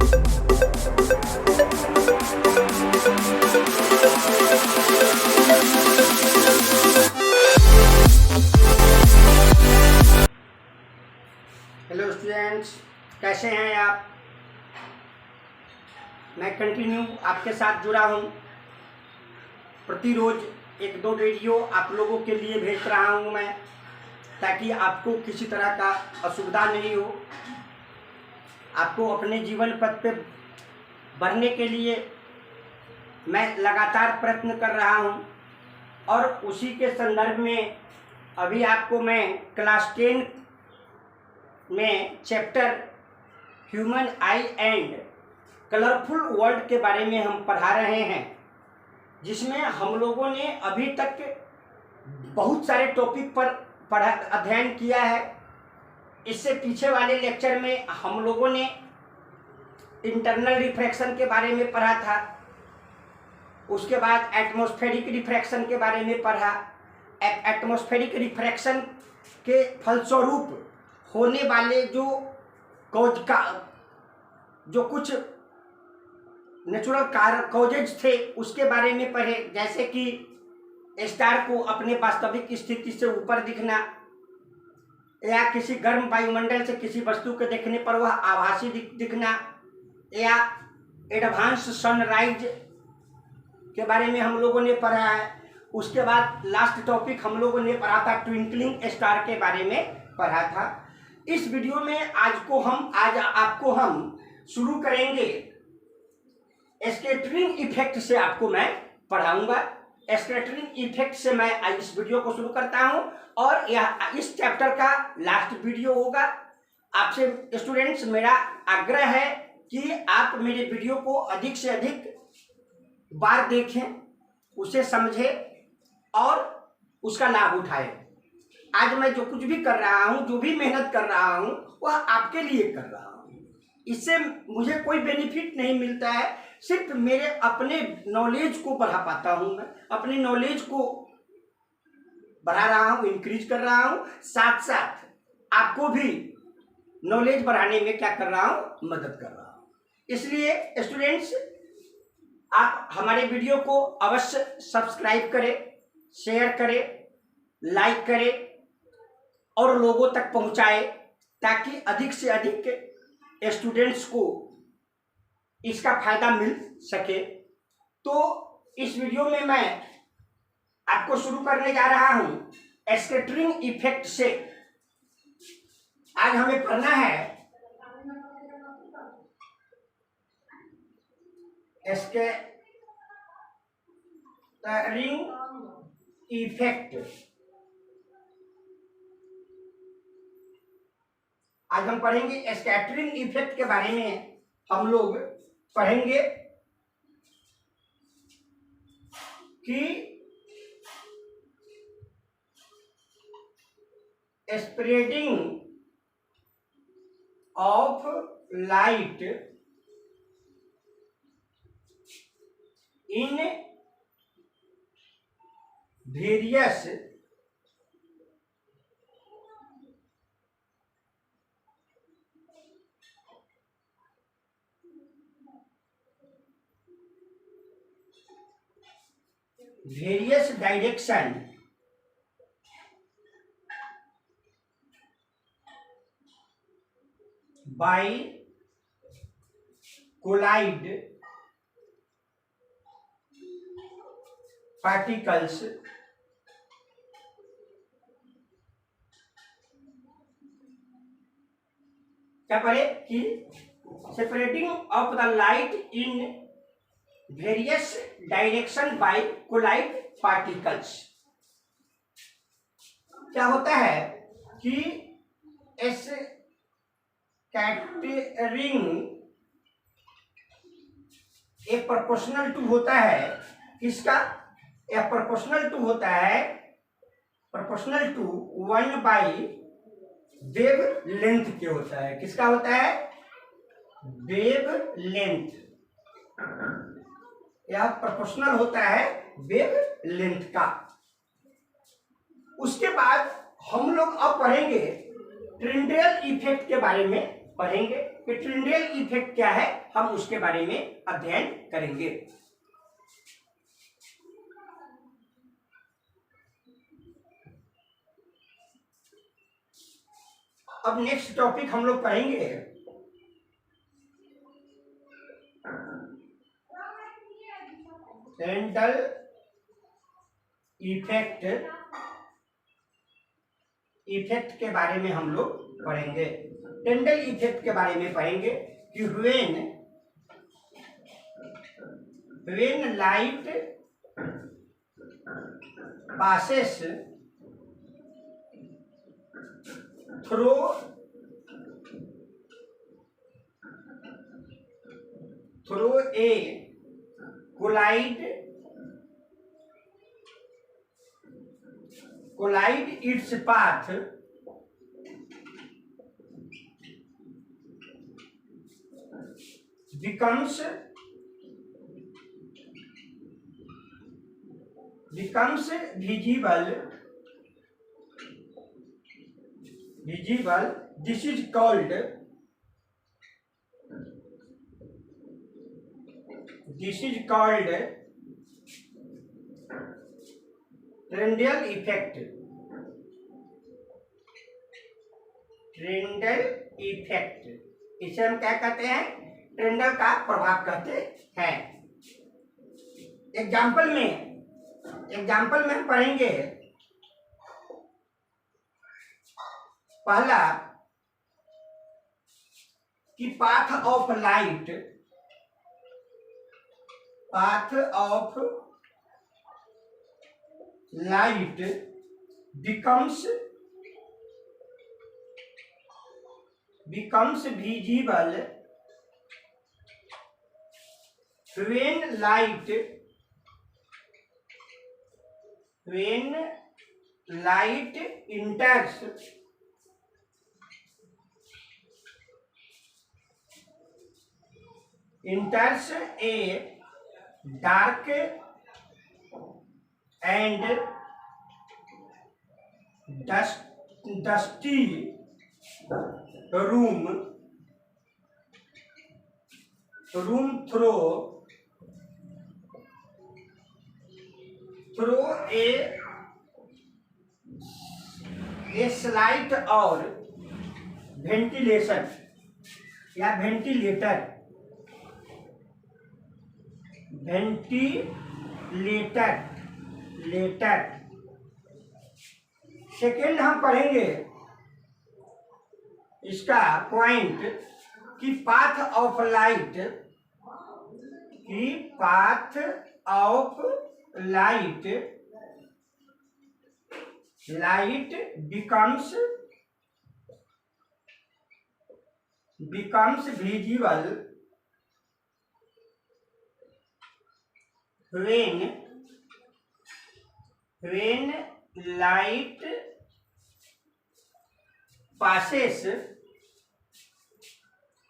Hello students, कैसे हैं आप। मैं कंटिन्यू आपके साथ जुड़ा हूं। प्रतिरोज एक दो वीडियो आप लोगों के लिए भेज रहा हूं मैं, ताकि आपको किसी तरह का असुविधा नहीं हो। आपको अपने जीवन पथ पे बढ़ने के लिए मैं लगातार प्रयत्न कर रहा हूं, और उसी के संदर्भ में अभी आपको मैं क्लास 10 में chapter human I and colourful world के बारे में हम पढ़ा रहे हैं, जिसमें हम लोगों ने अभी तक बहुत सारे टॉपिक पर अध्ययन किया है। इससे पीछे वाले लेक्चर में हम लोगों ने इंटरनल रिफ्रैक्शन के बारे में पढ़ा था। उसके बाद एटमॉस्फेरिक रिफ्रैक्शन के बारे में पढ़ा। एटमॉस्फेरिक रिफ्रैक्शन के फलस्वरूप होने वाले जो कुछ नेचुरल कॉजेज थे उसके बारे में पढ़े, जैसे कि स्टार को अपने वास्तविक स्थिति से ऊपर दिखना, या किसी गर्म वायुमंडल से किसी वस्तु के देखने पर वह आभासी दिखना, या एडवांस सनराइज के बारे में हम लोगों ने पढ़ा है। उसके बाद लास्ट टॉपिक हम लोगों ने पढ़ा था ट्विंकलिंग स्टार के बारे में पढ़ा था। इस वीडियो में आज आपको हम शुरू करेंगे स्कैटरिंग इफेक्ट से। आपको मैं पढ़ाऊंगा स्कैटरिंग इफेक्ट से। मैं इस वीडियो को शुरू करता हूं, और यह इस चैप्टर का लास्ट वीडियो होगा। आपसे स्टूडेंट्स मेरा आग्रह है कि आप मेरे वीडियो को अधिक से अधिक बार देखें, उसे समझें और उसका लाभ उठाएं। आज मैं जो कुछ भी कर रहा हूं, जो भी मेहनत कर रहा हूं, वह आपके लिए कर रहा हूं। इससे मुझे कोई बेनिफिट नहीं मिलता है, सिर्फ मेरे अपने नॉलेज को बढ़ा पाता हूं। मैं अपने नॉलेज को बढ़ा रहा हूं, इंक्रीज कर रहा हूं, साथ साथ आपको भी नॉलेज बढ़ाने में क्या कर रहा हूं, मदद कर रहा हूं। इसलिए स्टूडेंट्स, आप हमारे वीडियो को अवश्य सब्सक्राइब करें, शेयर करें, लाइक करें और लोगों तक पहुंचाए, ताकि अधिक से अधिक स्टूडेंट्स को इसका फायदा मिल सके। तो इस वीडियो में मैं आपको शुरू करने जा रहा हूं स्कैटरिंग इफेक्ट से। आज हमें पढ़ना है स्कैटरिंग इफेक्ट। आज हम पढ़ेंगे स्कैटरिंग इफेक्ट के बारे में। हम लोग पढ़ेंगे कि spreading of light in various direction by collide particles क्या पढ़े कि separating of the light in various direction by collide particles. क्या होता है कि स्कैटरिंग एक प्रोपोर्शनल टू होता है। किसका? यह प्रोपोर्शनल टू होता है, प्रोपोर्शनल टू 1/वेव लेंथ के होता है। किसका होता है? Wave length. यह प्रोपोर्शनल होता है वेव लेंथ का। उसके बाद हम लोग अब पढ़ेंगे ट्रिंडेल इफेक्ट के बारे में पढ़ेंगे। कि ट्रिंडेल इफेक्ट क्या है, हम उसके बारे में अध्ययन करेंगे। अब नेक्स्ट टॉपिक हम लोग पढ़ेंगे ट्रिंडेल इफेक्ट के बारे में हम लोग पढ़ेंगे। ट्रिंडेल इफेक्ट के बारे में पढ़ेंगे कि when light passes through a collide its path becomes visible. This is called Tyndall effect. Tyndall effect इसे हम क्या कहते हैं, ट्रिंडेल का प्रभाव कहते हैं। एग्जाम्पल में हम पढ़ेंगे पहला कि path of light becomes visible when light enters a dark and dusty room through a slight or ventilation या वेंटिलेटर सेकेंड हम पढ़ेंगे इसका पॉइंट कि path of light becomes visible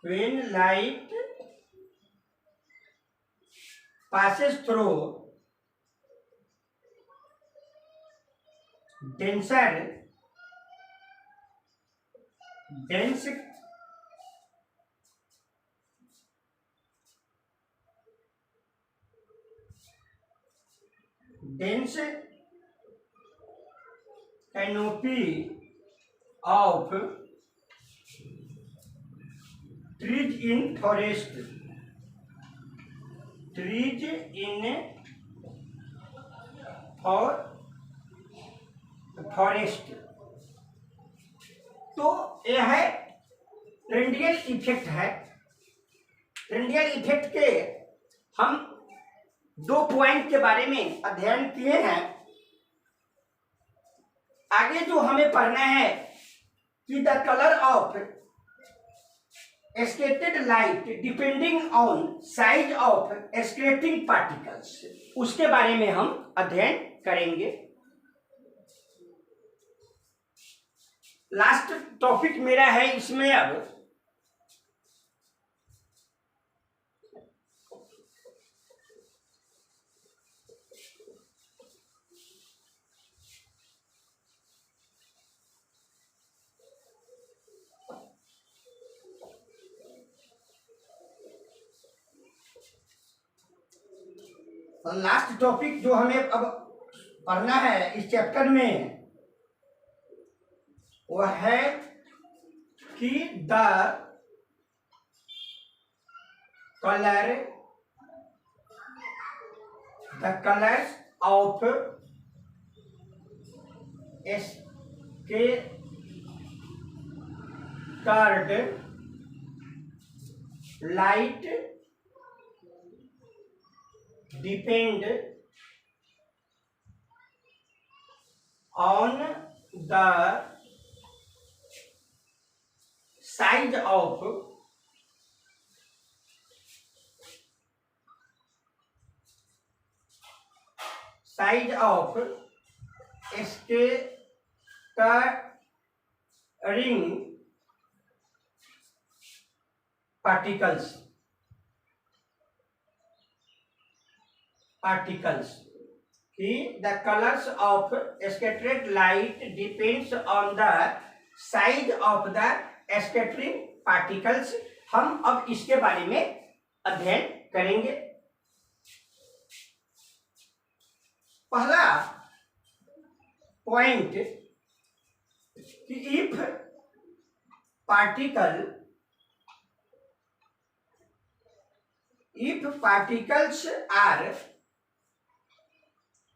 when light passes through dense canopy of trees in forest तो यह है ट्रिंडेल effect है। ट्रिंडेल effect के हम 2 पॉइंट के बारे में अध्ययन किए हैं। आगे जो हमें पढ़ना है कि the colour of scattered light depending on size of scattering particles, उसके बारे में हम अध्ययन करेंगे। लास्ट टॉपिक मेरा है इसमें अब लास्ट टॉपिक जो हमें अब पढ़ना है इस चैप्टर में वो है कि the colours of scattered light depend on the size of scattering particles कि the colors of scattered light depends on the size of the scattering particles। हम अब इसके बारे में अध्ययन करेंगे। पहला पॉइंट कि if particles are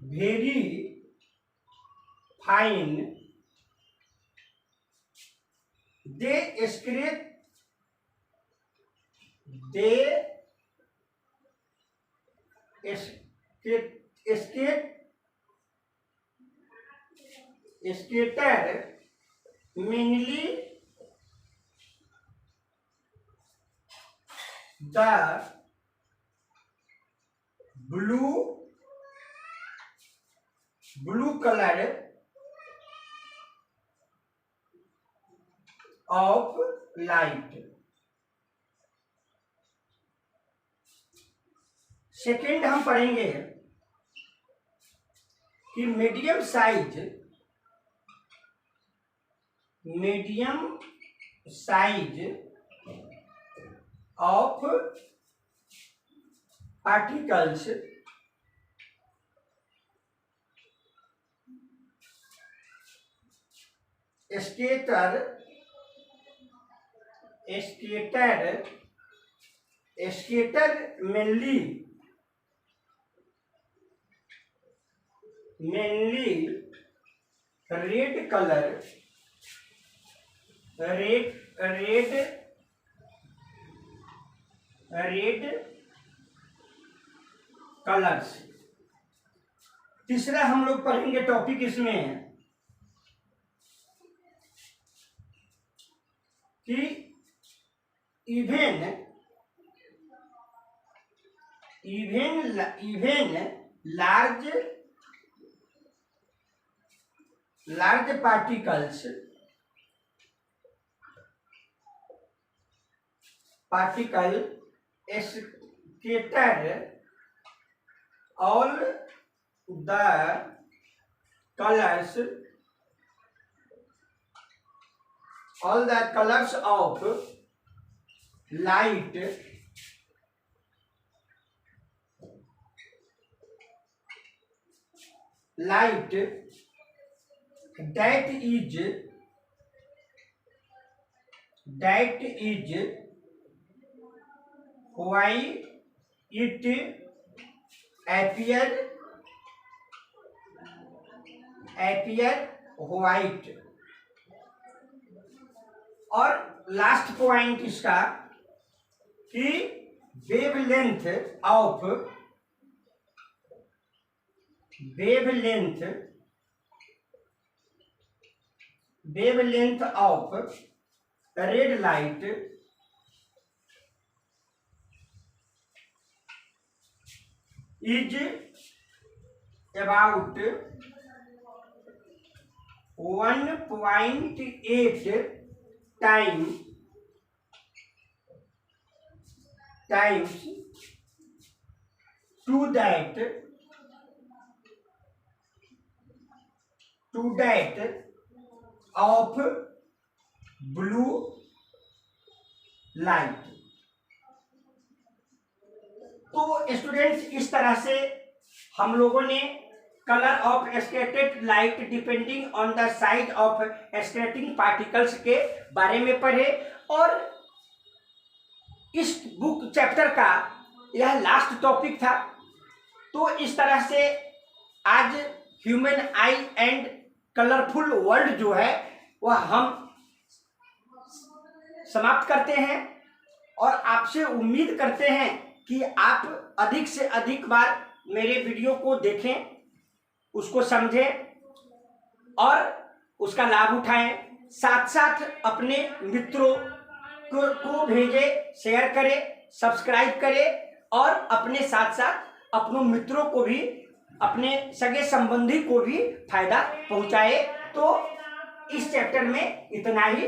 very fine, they scatter mainly the blue color of light। Second हम पढ़ेंगे कि medium size of particles scatter mainly red colours. तीसरा हम लोग पढ़ेंगे टॉपिक इसमें कि even large particles scatter all the colors of light that is why it appear white। और लास्ट पॉइंट इसका कि wavelength of red light is about 1.8 times to that of blue light। तो स्टूडेंट्स इस तरह से हम लोगों ने colour of scattered light depending on the size of scattering particles के बारे में पढ़े और इस बुक चैप्टर का यह लास्ट टॉपिक था। तो इस तरह से आज human I and colourful world जो है वह हम समाप्त करते हैं और आपसे उम्मीद करते हैं कि आप अधिक से अधिक बार मेरे वीडियो को देखें, उसको समझें और उसका लाभ उठाएं। साथ साथ अपने मित्रों को भेजें, शेयर करें, सब्सक्राइब करें और अपने साथ साथ अपनों मित्रों को भी, अपने सगे संबंधी को भी फायदा पहुंचाए। तो इस चैप्टर में इतना ही।